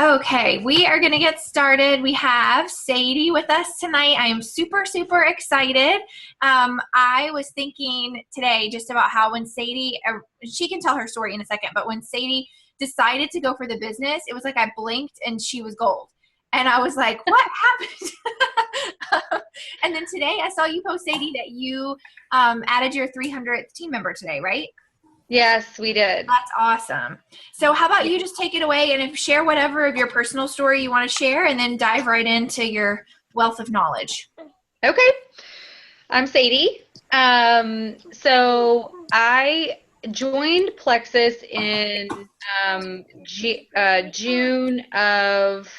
Okay, we are going to get started. We have Sadie with us tonight. I am super, super excited. I was thinking today just about how when Sadie, she can tell her story in a second, but when Sadie decided to go for the business, it was like I blinked and she was gold. And I was like, what happened? And then today I saw you post, Sadie, that you added your 300th team member today, right? Yes, we did. That's awesome. So how about you just take it away and share whatever of your personal story you want to share and then dive right into your wealth of knowledge. Okay. I'm Sadie. So I joined Plexus in June of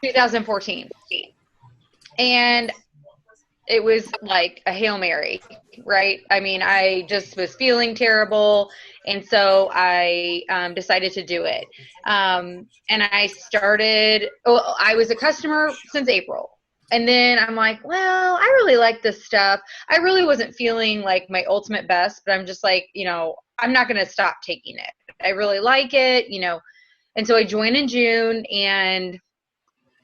2014. And it was like a Hail Mary, right? I mean, I just was feeling terrible. And so I decided to do it. And I started, I was a customer since April. And then I'm like, well, I really like this stuff. I really wasn't feeling like my ultimate best, but I'm just like, I'm not going to stop taking it. I really like it. And so I joined in June and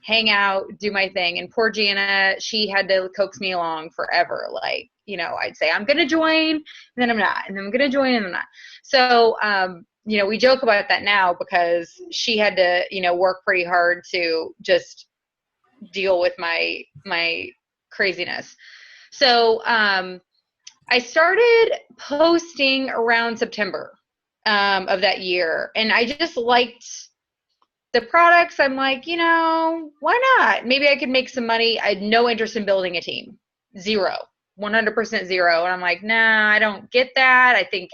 hang out, do my thing. And poor Jana, she had to coax me along forever. Like, I'd say, I'm going to join, and then I'm not. And then I'm going to join, and I'm not. So, we joke about that now because she had to, work pretty hard to just deal with my craziness. So, I started posting around September of that year. And I just liked the products. I'm like, why not? Maybe I could make some money. I had no interest in building a team. Zero. 100% zero. And I'm like, nah, I don't get that. I think,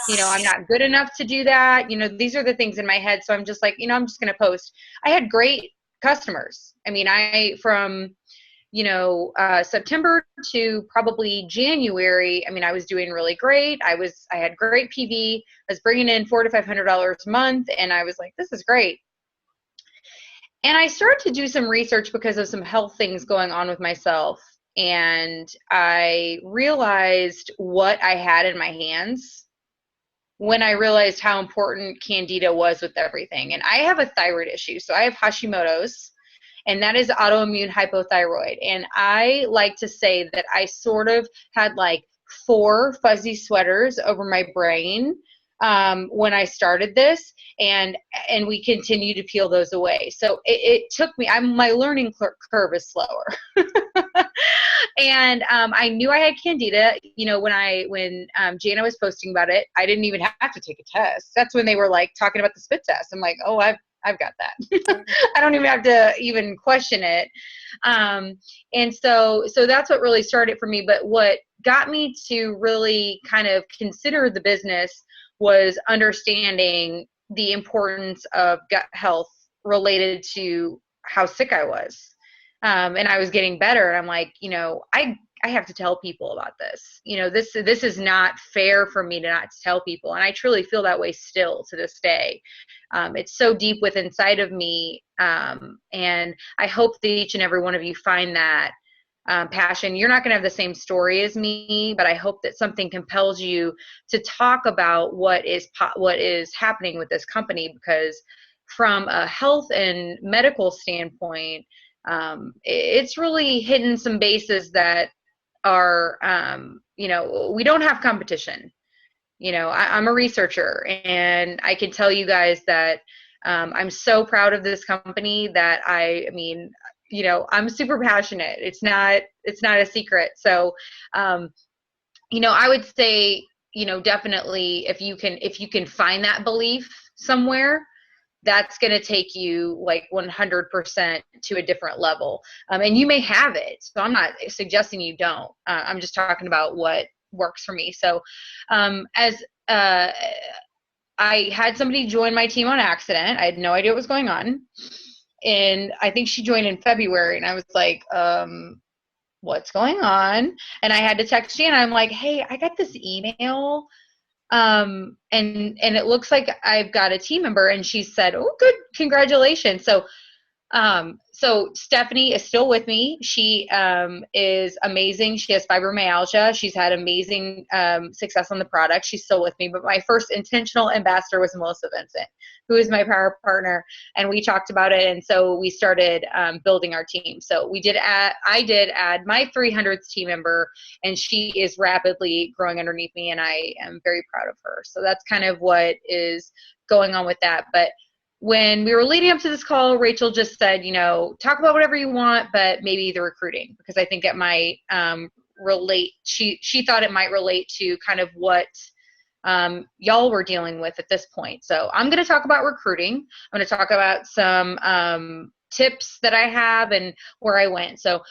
I'm not good enough to do that. These are the things in my head. So I'm just like, I'm just going to post. I had great customers. I mean, from September to probably January, I mean, I was doing really great. I had great PV. I was bringing in $400 to $500 a month. And I was like, this is great. And I started to do some research because of some health things going on with myself. And I realized what I had in my hands when I realized how important Candida was with everything. And I have a thyroid issue. So I have Hashimoto's, and that is autoimmune hypothyroid. And I like to say that I sort of had like 4 fuzzy sweaters over my brain when I started this, and we continue to peel those away. So it took me, my learning curve is slower. And I knew I had Candida, when Jana was posting about it. I didn't even have to take a test. That's when they were like talking about the spit test. I'm like, oh, I've got that. I don't even have to even question it. And so that's what really started for me. But what got me to really kind of consider the business was understanding the importance of gut health related to how sick I was. And I was getting better. And I'm like, I have to tell people about this. This is not fair for me to not tell people. And I truly feel that way still to this day. It's so deep within inside of me. And I hope that each and every one of you find that passion. You're not going to have the same story as me, but I hope that something compels you to talk about what is happening with this company, because from a health and medical standpoint, it's really hitting some bases that are, we don't have competition. I'm a researcher, and I can tell you guys that I'm so proud of this company that I'm super passionate. It's not a secret. So, I would say, definitely if you can find that belief somewhere, that's going to take you like 100% to a different level. And you may have it. So I'm not suggesting you don't. I'm just talking about what works for me. So I had somebody join my team on accident. I had no idea what was going on. And I think she joined in February, and I was like, what's going on? And I had to text Jana. I'm like, hey, I got this email. And it looks like I've got a team member. And she said, oh, good. Congratulations. So So Stephanie is still with me. She is amazing. She has fibromyalgia. She's had amazing success on the product. She's still with me. But my first intentional ambassador was Melissa Vincent, who is my power partner, and we talked about it. And so we started building our team. So I did add my 300th team member, and she is rapidly growing underneath me, and I am very proud of her. So that's kind of what is going on with that. But when we were leading up to this call, Rachel just said, talk about whatever you want, but maybe the recruiting, because I think it might relate. She thought it might relate to kind of what y'all were dealing with at this point. So I'm going to talk about recruiting. I'm going to talk about some tips that I have and where I went. So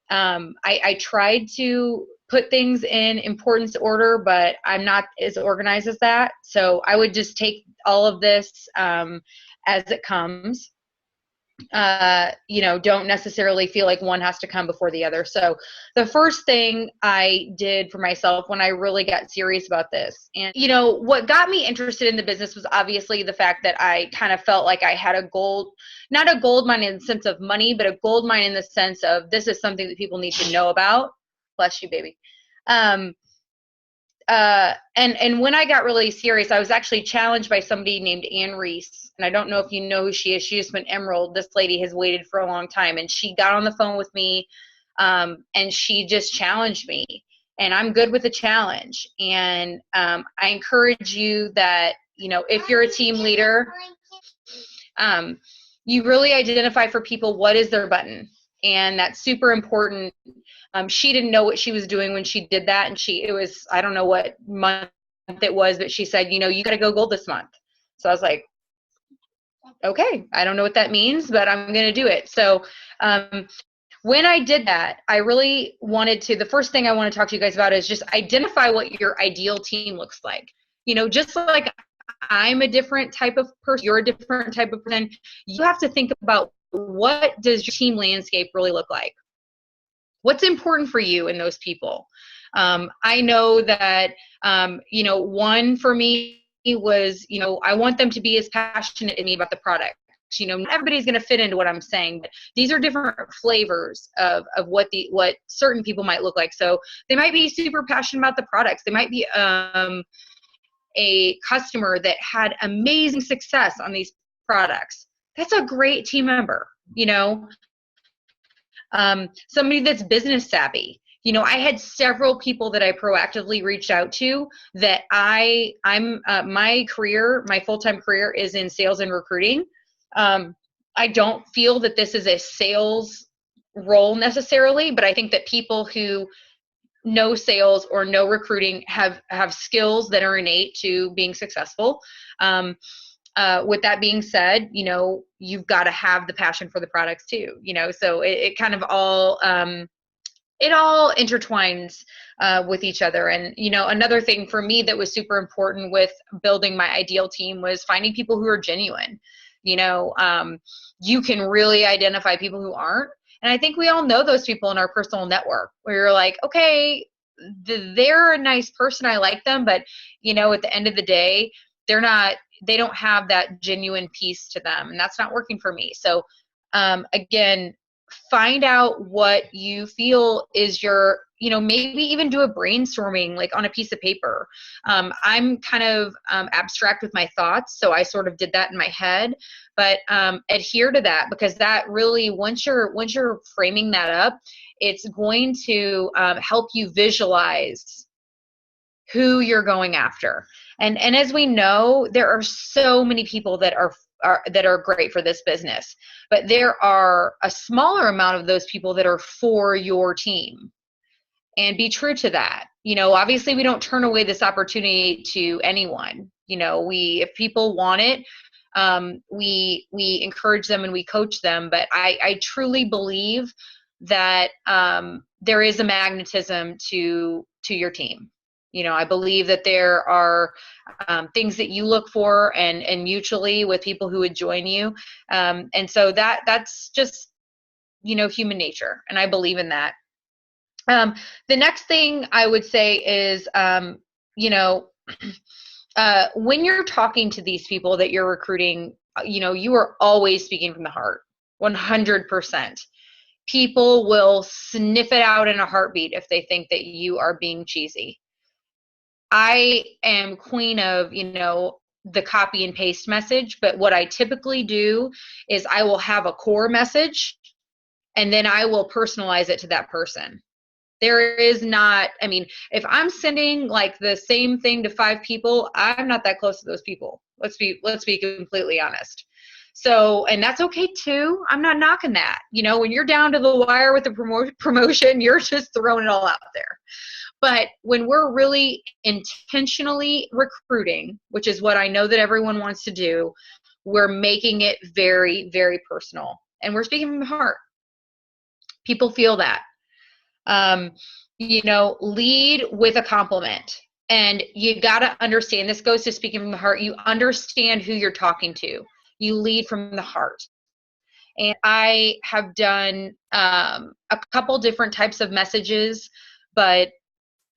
I tried to put things in importance order, but I'm not as organized as that. So I would just take all of this as it comes. Don't necessarily feel like one has to come before the other. So the first thing I did for myself when I really got serious about this, and what got me interested in the business was obviously the fact that I kind of felt like I had not a gold mine in the sense of money, but a gold mine in the sense of this is something that people need to know about. Bless you, baby. And when I got really serious, I was actually challenged by somebody named Ann Reese. And I don't know if you know who she is. She just went Emerald. This lady has waited for a long time. And she got on the phone with me, and she just challenged me. And I'm good with a challenge. And I encourage you that, if you're a team leader, you really identify for people what is their button. And that's super important. She didn't know what she was doing when she did that. And it was, I don't know what month it was, but she said, you got to go gold this month. So I was like, okay, I don't know what that means, but I'm going to do it. So when I did that, I really the first thing I want to talk to you guys about is just identify what your ideal team looks like. Just like I'm a different type of person, you're a different type of person, you have to think about what does your team landscape really look like? What's important for you in those people? I know that, one for me was, I want them to be as passionate as me about the product. Not everybody's going to fit into what I'm saying, but these are different flavors of what certain people might look like. So they might be super passionate about the products. They might be a customer that had amazing success on these products. That's a great team member, somebody that's business savvy. I had several people that I proactively reached out to that my full-time career is in sales and recruiting. I don't feel that this is a sales role necessarily, but I think that people who know sales or know recruiting have skills that are innate to being successful. With that being said, you've got to have the passion for the products too, so it kind of all, it all intertwines with each other. And, another thing for me that was super important with building my ideal team was finding people who are genuine. You can really identify people who aren't. And I think we all know those people in our personal network where you're like, okay, they're a nice person. I like them. But, at the end of the day, they don't have that genuine piece to them. And that's not working for me. So, again, find out what you feel is your, maybe even do a brainstorming like on a piece of paper. I'm kind of abstract with my thoughts. So I sort of did that in my head, but adhere to that, because that really, once you're framing that up, it's going to help you visualize who you're going after. And as we know, there are so many people that are great for this business, but there are a smaller amount of those people that are for your team. And be true to that. Obviously we don't turn away this opportunity to anyone. If people want it, we encourage them and we coach them. But I truly believe that there is a magnetism to your team. I believe that there are things that you look for and mutually with people who would join you. And so that's just, human nature. And I believe in that. The next thing I would say is, when you're talking to these people that you're recruiting, you are always speaking from the heart. 100%. People will sniff it out in a heartbeat if they think that you are being cheesy. I am queen of, the copy and paste message, but what I typically do is I will have a core message and then I will personalize it to that person. There is not, if I'm sending like the same thing to 5 people, I'm not that close to those people. Let's be completely honest. So, and that's okay too. I'm not knocking that. When you're down to the wire with the promotion, you're just throwing it all out there. But when we're really intentionally recruiting, which is what I know that everyone wants to do, we're making it very, very personal. And we're speaking from the heart. People feel that. Lead with a compliment. And you got to understand, this goes to speaking from the heart. You understand who you're talking to. You lead from the heart. And I have done a couple different types of messages, but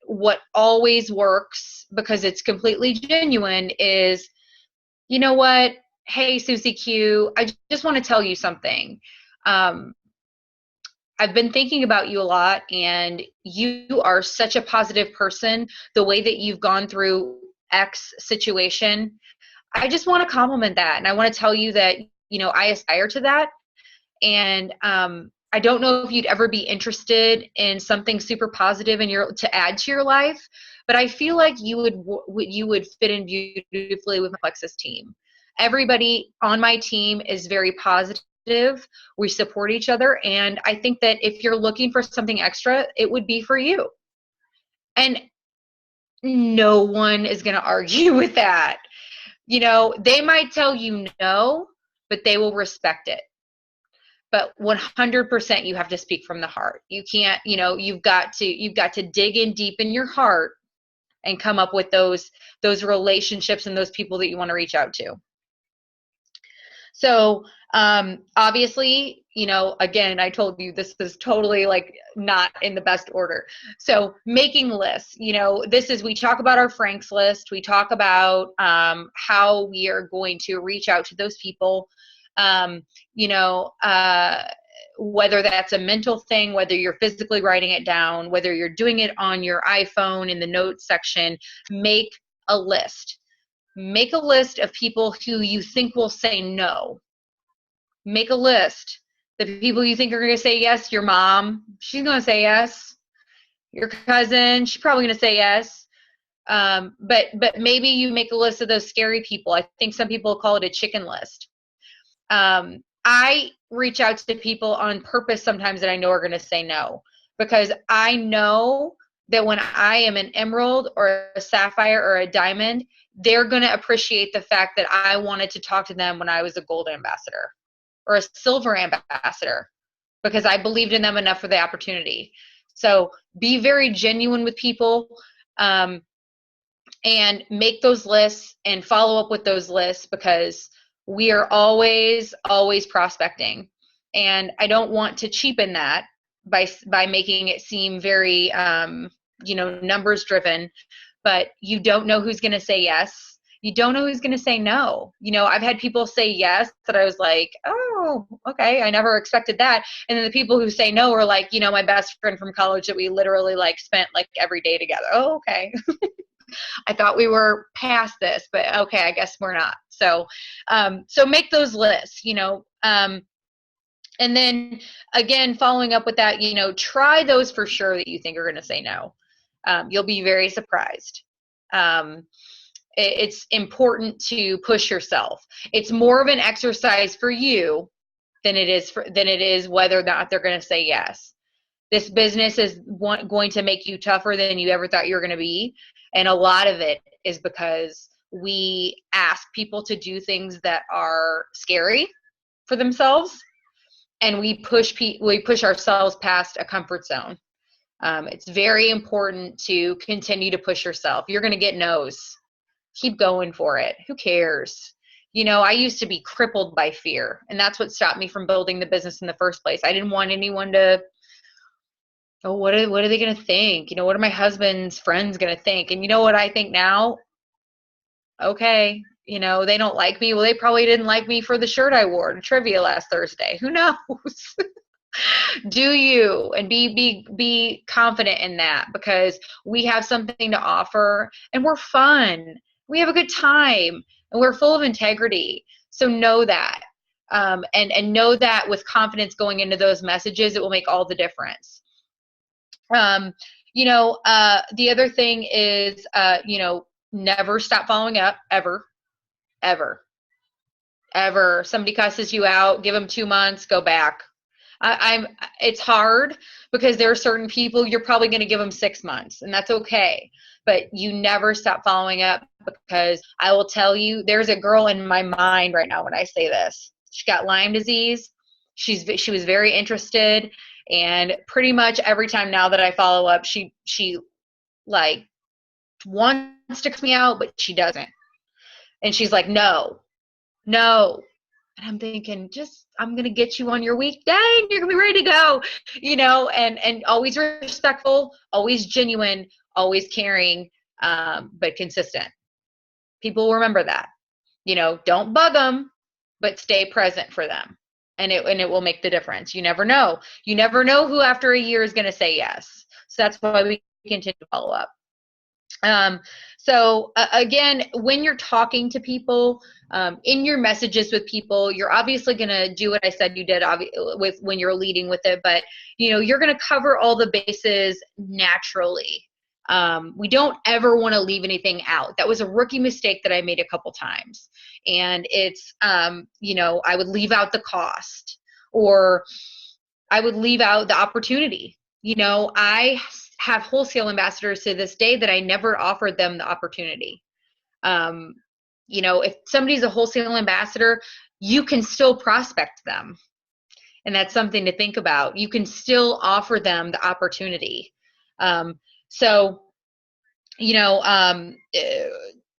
what always works, because it's completely genuine, is, you know what? Hey, Susie Q, I just want to tell you something. I've been thinking about you a lot, and you are such a positive person. The way that you've gone through X situation, I just want to compliment that. And I want to tell you that, I aspire to that. And I don't know if you'd ever be interested in something super positive to add to your life, but I feel like you would fit in beautifully with my Plexus team. Everybody on my team is very positive. We support each other. And I think that if you're looking for something extra, it would be for you. And no one is going to argue with that. They might tell you no, but they will respect it. But 100% you have to speak from the heart. You can't, you've got to dig in deep in your heart and come up with those relationships and those people that you want to reach out to. So obviously, again, I told you this is totally like not in the best order. So making lists, we talk about our Franks list. We talk about how we are going to reach out to those people. Whether that's a mental thing, whether you're physically writing it down, whether you're doing it on your iPhone in the notes section, make a list. Make a list of people who you think will say no. Make a list. The people you think are going to say yes, your mom, she's going to say yes. Your cousin, she's probably going to say yes. But maybe you make a list of those scary people. I think some people call it a chicken list. I reach out to people on purpose sometimes that I know are going to say no, because I know that when I am an emerald or a sapphire or a diamond, they're going to appreciate the fact that I wanted to talk to them when I was a gold ambassador or a silver ambassador, because I believed in them enough for the opportunity. So be very genuine with people, and make those lists and follow up with those lists, because we are always prospecting. And I don't want to cheapen that by making it seem very, numbers driven, but you don't know who's going to say yes. You don't know who's going to say no. I've had people say yes that I was like, oh, okay, I never expected that. And then the people who say no are like, my best friend from college that we literally like spent like every day together. Oh, okay. I thought we were past this, but okay, I guess we're not. So make those lists, and then again, following up with that, try those for sure that you think are going to say no. You'll be very surprised. It's important to push yourself. It's more of an exercise for you than it is whether or not they're going to say yes. This business is going to make you tougher than you ever thought you were going to be. And a lot of it is because we ask people to do things that are scary for themselves, and we push ourselves past a comfort zone. It's very important to continue to push yourself. You're going to get no's. Keep going for it. Who cares? I used to be crippled by fear, and that's what stopped me from building the business in the first place. I didn't want anyone to, oh, what are they going to think? What are my husband's friends going to think? And you know what I think now? Okay, You know, they don't like me. Well, they probably didn't like me for the shirt I wore to trivia last Thursday. Who knows? Do you, and be confident in that, because we have something to offer and we're fun. We have a good time and we're full of integrity. So know that. And know that with confidence going into those messages, it will make all the difference. The other thing is, never stop following up, ever, ever, ever. Somebody cusses you out, give them 2 months, go back. It's hard because there are certain people you're probably going to give them 6 months, and that's okay. But you never stop following up, because I will tell you, there's a girl in my mind right now when I say this. She got Lyme disease. She was very interested, and pretty much every time now that I follow up, she like wants to cut me out, but she doesn't. And she's like, no. And I'm thinking, I'm going to get you on your weekday and you're going to be ready to go, and always respectful, always genuine, always caring, but consistent. People remember that. Don't bug them, but stay present for them. And it will make the difference. You never know. You never know who after a year is going to say yes. So that's why we continue to follow up. Again, when you're talking to people, in your messages with people, you're obviously going to do what I said you did with when you're leading with it, but you're going to cover all the bases naturally. We don't ever want to leave anything out. That was a rookie mistake that I made a couple times. And it's, I would leave out the cost, or I would leave out the opportunity. I have wholesale ambassadors to this day that I never offered them the opportunity. If somebody's a wholesale ambassador, you can still prospect them. And that's something to think about. You can still offer them the opportunity.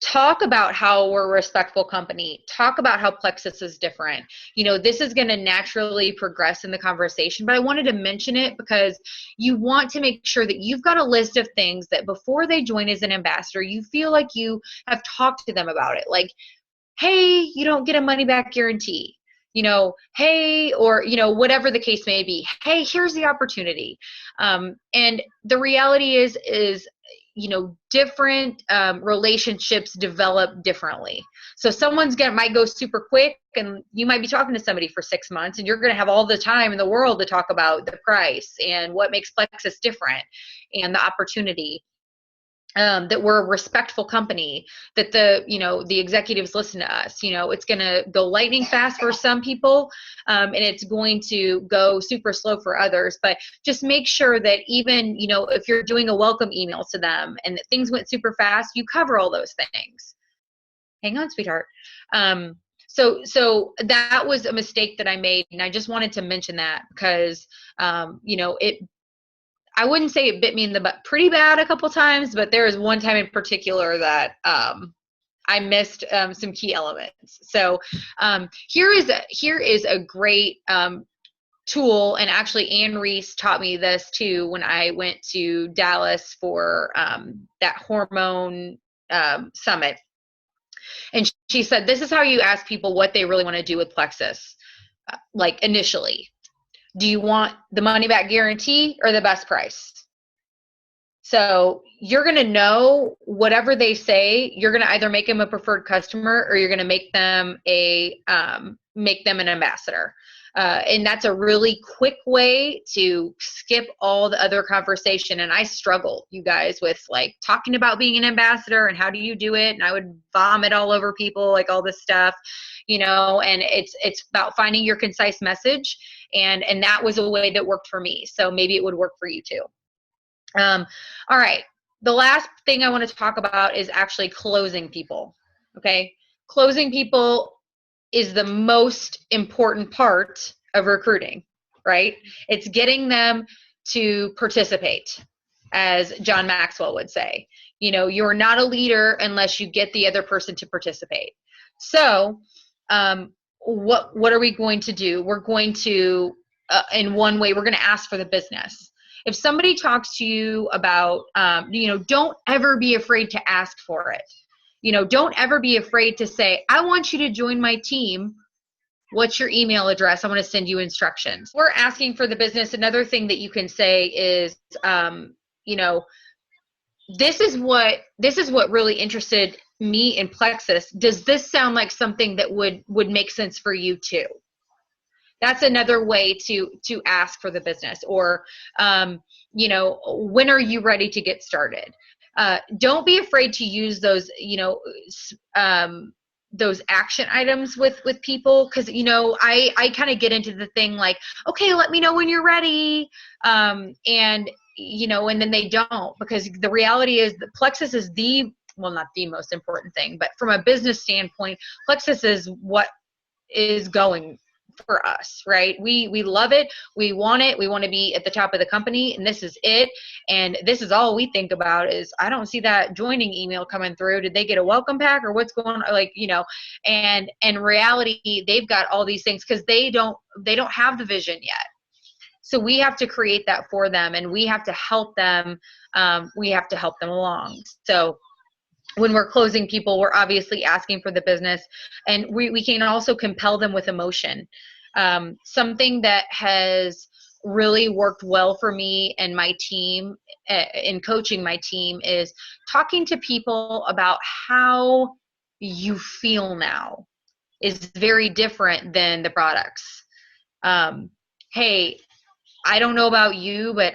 Talk about how we're a respectful company. Talk about how Plexus is different. This is going to naturally progress in the conversation, but I wanted to mention it because you want to make sure that you've got a list of things that before they join as an ambassador, you feel like you have talked to them about it. Like, hey, you don't get a money back guarantee. Hey, or, whatever the case may be. Hey, here's the opportunity. And the reality is different relationships develop differently. So someone's might go super quick, and you might be talking to somebody for 6 months, and you're going to have all the time in the world to talk about the price and what makes Plexus different and the opportunity. That we're a respectful company, that the executives listen to us. It's going to go lightning fast for some people, and it's going to go super slow for others. But just make sure that even, if you're doing a welcome email to them and that things went super fast, you cover all those things. Hang on, sweetheart. So that was a mistake that I made, and I just wanted to mention that because, I wouldn't say it bit me in the butt pretty bad a couple times, but there was one time in particular that I missed some key elements. So here is a great tool, and actually Ann Reese taught me this too when I went to Dallas for that hormone summit. And she said, this is how you ask people what they really want to do with Plexus, like initially. Do you want the money back guarantee or the best price? So you're going to know whatever they say, you're going to either make them a preferred customer or you're going to make them an ambassador. And that's a really quick way to skip all the other conversation. And I struggled, you guys, with like talking about being an ambassador and how do you do it? And I would vomit all over people, like all this stuff, and it's about finding your concise message. And that was a way that worked for me. So maybe it would work for you too. All right. The last thing I want to talk about is actually closing people. Okay. Closing people is the most important part of recruiting, right? It's getting them to participate, as John Maxwell would say. You're not a leader unless you get the other person to participate. So, what are we going to do? We're going to, in one way, we're going to ask for the business. If somebody talks to you about, don't ever be afraid to ask for it. don't ever be afraid to say, I want you to join my team. What's your email address? I want to send you instructions. We're asking for the business. Another thing that you can say is, this is what really interested me in Plexus. Does this sound like something that would make sense for you too? That's another way to ask for the business. Or, when are you ready to get started? Don't be afraid to use those, those action items with people. Cause I kind of get into the thing like, okay, let me know when you're ready. And then they don't, because the reality is that Plexus is not the most important thing, but from a business standpoint, Plexus is what is going for us, right? We love it. We want it. We want to be at the top of the company, and this is it. And this is all we think about is, I don't see that joining email coming through. Did they get a welcome pack or what's going on? And in reality, they've got all these things because they don't have the vision yet. So we have to create that for them, and we have to help them. We have to help them along. So when we're closing people, we're obviously asking for the business, and we can also compel them with emotion. Something that has really worked well for me and my team in coaching my team is talking to people about how you feel now is very different than the products. Hey, I don't know about you, but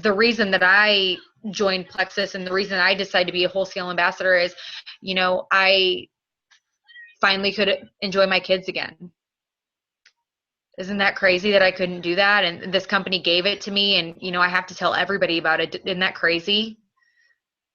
the reason that I joined Plexus and the reason I decided to be a wholesale ambassador is, I finally could enjoy my kids again. Isn't that crazy that I couldn't do that? And this company gave it to me, and, I have to tell everybody about it. Isn't that crazy?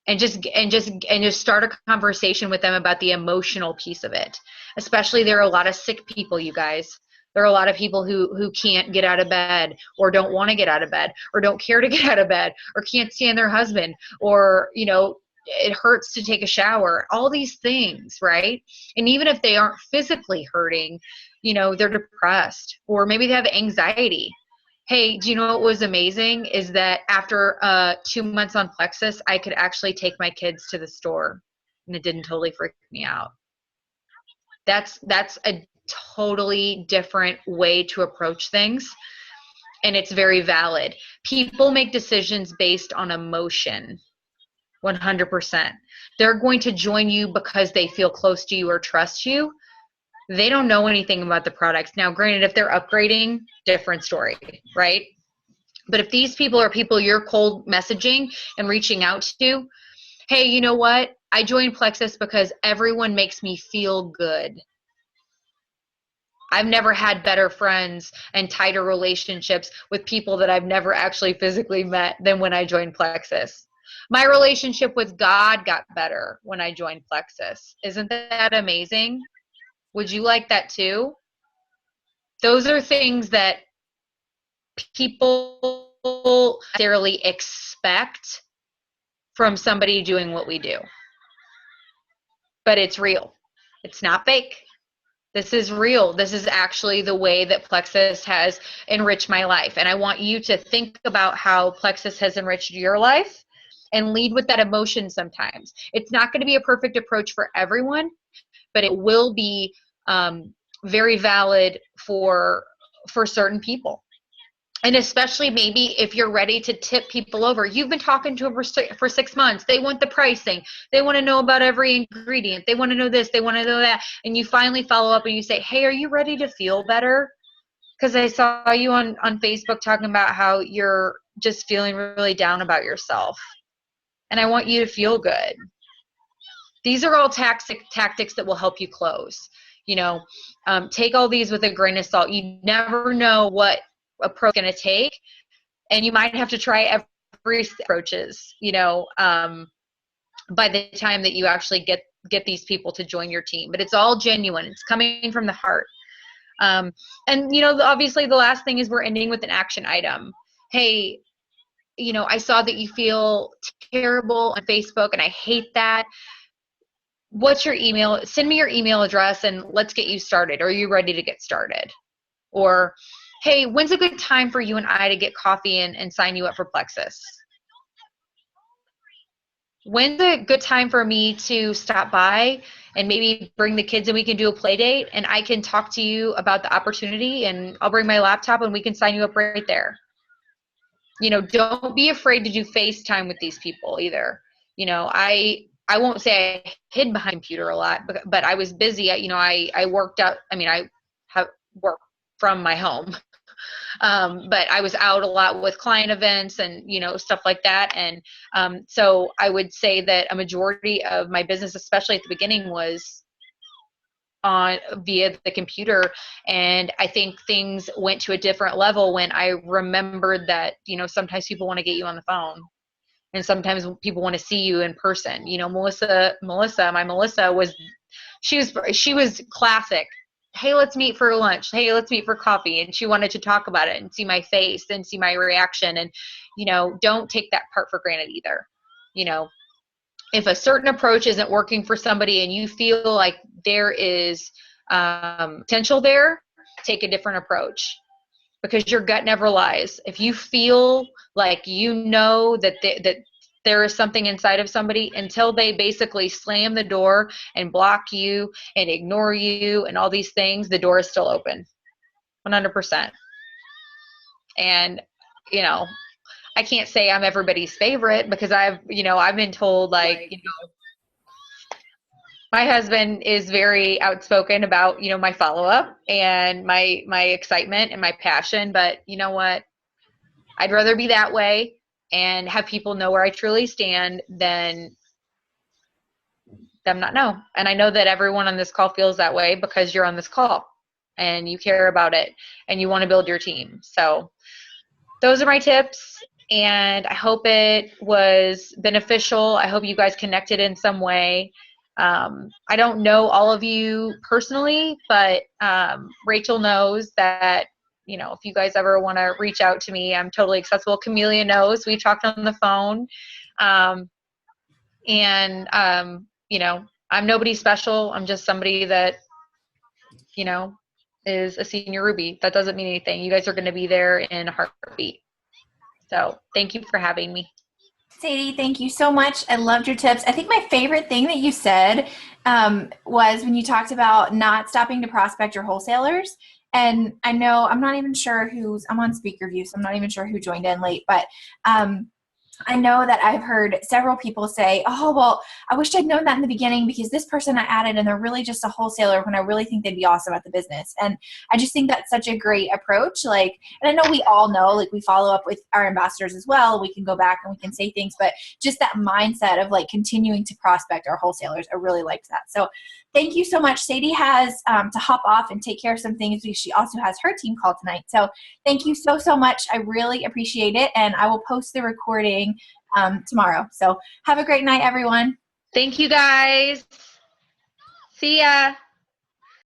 And just start a conversation with them about the emotional piece of it. Especially there are a lot of sick people, you guys. There are a lot of people who can't get out of bed, or don't want to get out of bed, or don't care to get out of bed, or can't stand their husband, or, it hurts to take a shower, all these things, right? And even if they aren't physically hurting, they're depressed, or maybe they have anxiety. Hey, do you know what was amazing is that after 2 months on Plexus, I could actually take my kids to the store, and it didn't totally freak me out. That's a totally different way to approach things, and it's very valid. People make decisions based on emotion, 100%. They're going to join you because they feel close to you or trust you. They don't know anything about the products. Now, granted, if they're upgrading, different story, right? But if these people are people you're cold messaging and reaching out to, hey, you know what? I joined Plexus because everyone makes me feel good. I've never had better friends and tighter relationships with people that I've never actually physically met than when I joined Plexus. My relationship with God got better when I joined Plexus. Isn't that amazing? Would you like that too? Those are things that people necessarily expect from somebody doing what we do. But it's real. It's not fake. This is real. This is actually the way that Plexus has enriched my life. And I want you to think about how Plexus has enriched your life and lead with that emotion sometimes. It's not going to be a perfect approach for everyone, but it will be very valid for certain people. And especially maybe if you're ready to tip people over. You've been talking to them for 6 months. They want the pricing. They want to know about every ingredient. They want to know this. They want to know that. And you finally follow up and you say, hey, are you ready to feel better? Because I saw you on Facebook talking about how you're just feeling really down about yourself. And I want you to feel good. These are all tactics that will help you close. Take all these with a grain of salt. You never know what approach going to take, and you might have to try every approaches by the time that you actually get these people to join your team. But it's all genuine. It's coming from the heart. And obviously the last thing is we're ending with an action item. Hey, I saw that you feel terrible on Facebook, and I hate that. What's your email? Send me your email address and let's get you started. Are you ready to get started? Or, hey, when's a good time for you and I to get coffee and sign you up for Plexus? when's a good time for me to stop by and maybe bring the kids and we can do a play date and I can talk to you about the opportunity, and I'll bring my laptop and we can sign you up right there. Don't be afraid to do FaceTime with these people either. I won't say I hid behind a computer a lot, but I was busy. I worked out. I mean, I have worked from my home. But I was out a lot with client events and, stuff like that. And so I would say that a majority of my business, especially at the beginning, was on via the computer. And I think things went to a different level when I remembered that, sometimes people want to get you on the phone. And sometimes people want to see you in person. Melissa she was classic. Hey, let's meet for lunch. Hey, let's meet for coffee. And she wanted to talk about it and see my face and see my reaction. And, don't take that part for granted either. If a certain approach isn't working for somebody and you feel like there is potential there, take a different approach, because your gut never lies. If you feel like that there is something inside of somebody, until they basically slam the door and block you and ignore you and all these things, the door is still open 100%. And, I can't say I'm everybody's favorite, because I've been told, like, my husband is very outspoken about, my follow-up and my excitement and my passion. But you know what? I'd rather be that way and have people know where I truly stand than them not know. And I know that everyone on this call feels that way, because you're on this call and you care about it and you want to build your team. So those are my tips, and I hope it was beneficial. I hope you guys connected in some way. I don't know all of you personally, but Rachel knows that, if you guys ever want to reach out to me, I'm totally accessible. Camelia knows. We talked on the phone. I'm nobody special. I'm just somebody that, is a senior Ruby. That doesn't mean anything. You guys are going to be there in a heartbeat. So thank you for having me. Sadie, thank you so much. I loved your tips. I think my favorite thing that you said was when you talked about not stopping to prospect your wholesalers. And I know, I'm not even sure I'm on speaker view, so I'm not even sure who joined in late, but I know that I've heard several people say, oh, well, I wish I'd known that in the beginning, because this person I added and they're really just a wholesaler when I really think they'd be awesome at the business. And I just think that's such a great approach. And I know we all know, we follow up with our ambassadors as well. We can go back and we can say things, but just that mindset of continuing to prospect our wholesalers, I really liked that. So thank you so much. Sadie has to hop off and take care of some things, because she also has her team call tonight. So thank you so, so much. I really appreciate it. And I will post the recording tomorrow. So have a great night, everyone. Thank you, guys. See ya.